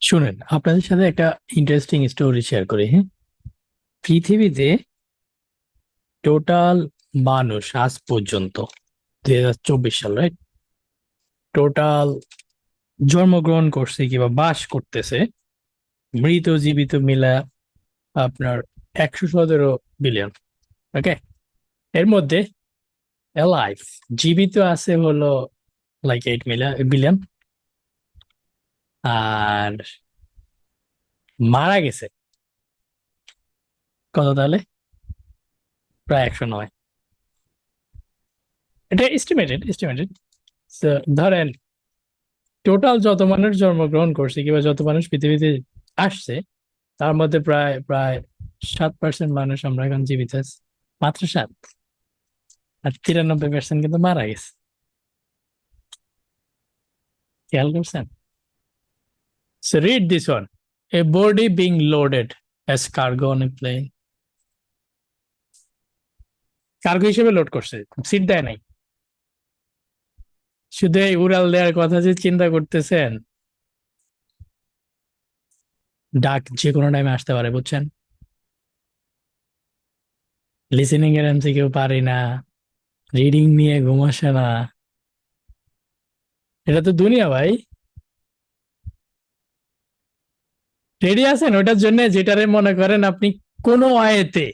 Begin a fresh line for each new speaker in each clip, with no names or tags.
শুনেন, আপনাদের সাথে একটা ইন্টারেস্টিং স্টোরি শেয়ার করি। হ্যাঁ, পৃথিবীতে টোটাল মানুষ আজ পর্যন্ত 2024 সাল, রাইট? টোটাল জন্মগ্রহণ করছে কিংবা বাস করতেছে মৃত জীবিত মিলা আপনার 117 বিলিয়ন। ওকে, এর মধ্যে লাইফ জীবিত আছে হলো লাইক 8 বিলিয়ন, আর মারা গেছে কত তাহলে? প্রায় 109। এটা এস্টিমেটেড। ধরেন টোটাল যত মানুষ জন্মগ্রহণ করছে কিংবা যত মানুষ পৃথিবীতে আসছে, তার মধ্যে প্রায় প্রায় 7% মানুষ আমরা এখন জীবিত আছি। মাত্র 7। আর 93% কিন্তু মারা গেছে। খেয়াল করছেন? So read this one. A body being loaded as cargo on a plane. Cargo হিসেবে লোড করছে, সিট দেয় নাই। শুধু এই উড়াল দেওয়ার কথা যে চিন্তা করতেছেন, ডাক যে কোনো টাইমে আসতে পারে, বুঝছেন? লিসেনিং এর এমসিকিউ পারি না, রিডিং নিয়ে ঘুম আসে না। এটা তো দুনিয়া ভাই। রেডি আছেন ওটার জন্য যেটারে মনে করেন আপনি কোনো ওয়েতে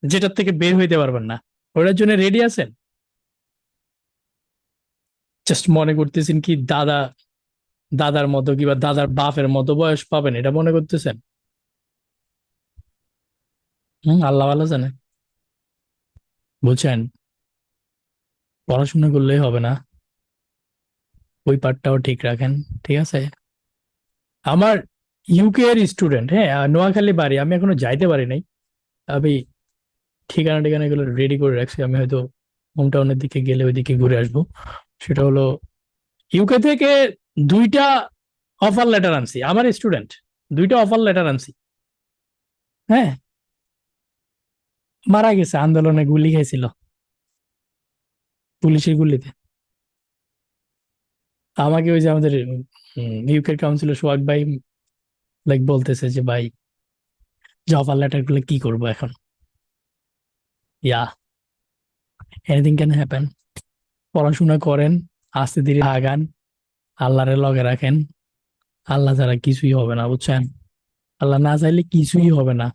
যেটার থেকে বের হইতে পারবেন না, ওটার জন্য রেডি আছেন? জাস্ট মনে করতেছেন কি দাদার মতো কিংবা দাদার বাপের মতো বয়স পাবেন, এটা মনে করতেছেন? আল্লাহ ভালো জানে। বুঝছেন? পড়াশোনা করলেই হবে না, ওই পার্টটাও ঠিক রাখেন। ঠিক আছে? আমার ইউকে এর স্টুডেন্ট, হ্যাঁ, নোয়াখালী বাড়ি, আমি এখনো যাইতে পারি নাই। আমি ঠিকানা ঠিকানা এগুলো রেডি করে রাখছি, আমি হয়তো হোম টাউনের দিকে গেলে ওইদিকে ঘুরে আসবো। সেটা হলো ইউকে থেকে 2টা অফার লেটার আনছি, আমার স্টুডেন্ট 2টা অফার লেটার আনছি। হ্যাঁ, মারা গেছে, আন্দোলনে গুলি খাইছিল পুলিশের গুলিতে। আমাকে ওই যে আমাদের ইউকে কাউন্সিলর সোহাগ ভাই লাইক বলতেছে যে ভাই, যে অফার লেটার গুলো কি করবো এখন। ইয়া, এনিথিং ক্যান হ্যাপেন। পড়াশোনা করেন, আস্তে ধীরে আগান, আল্লাহরে লগে রাখেন। আল্লাহ ছাড়া কিছুই হবে না, বুঝছেন? আল্লাহ না চাইলে কিছুই হবে না।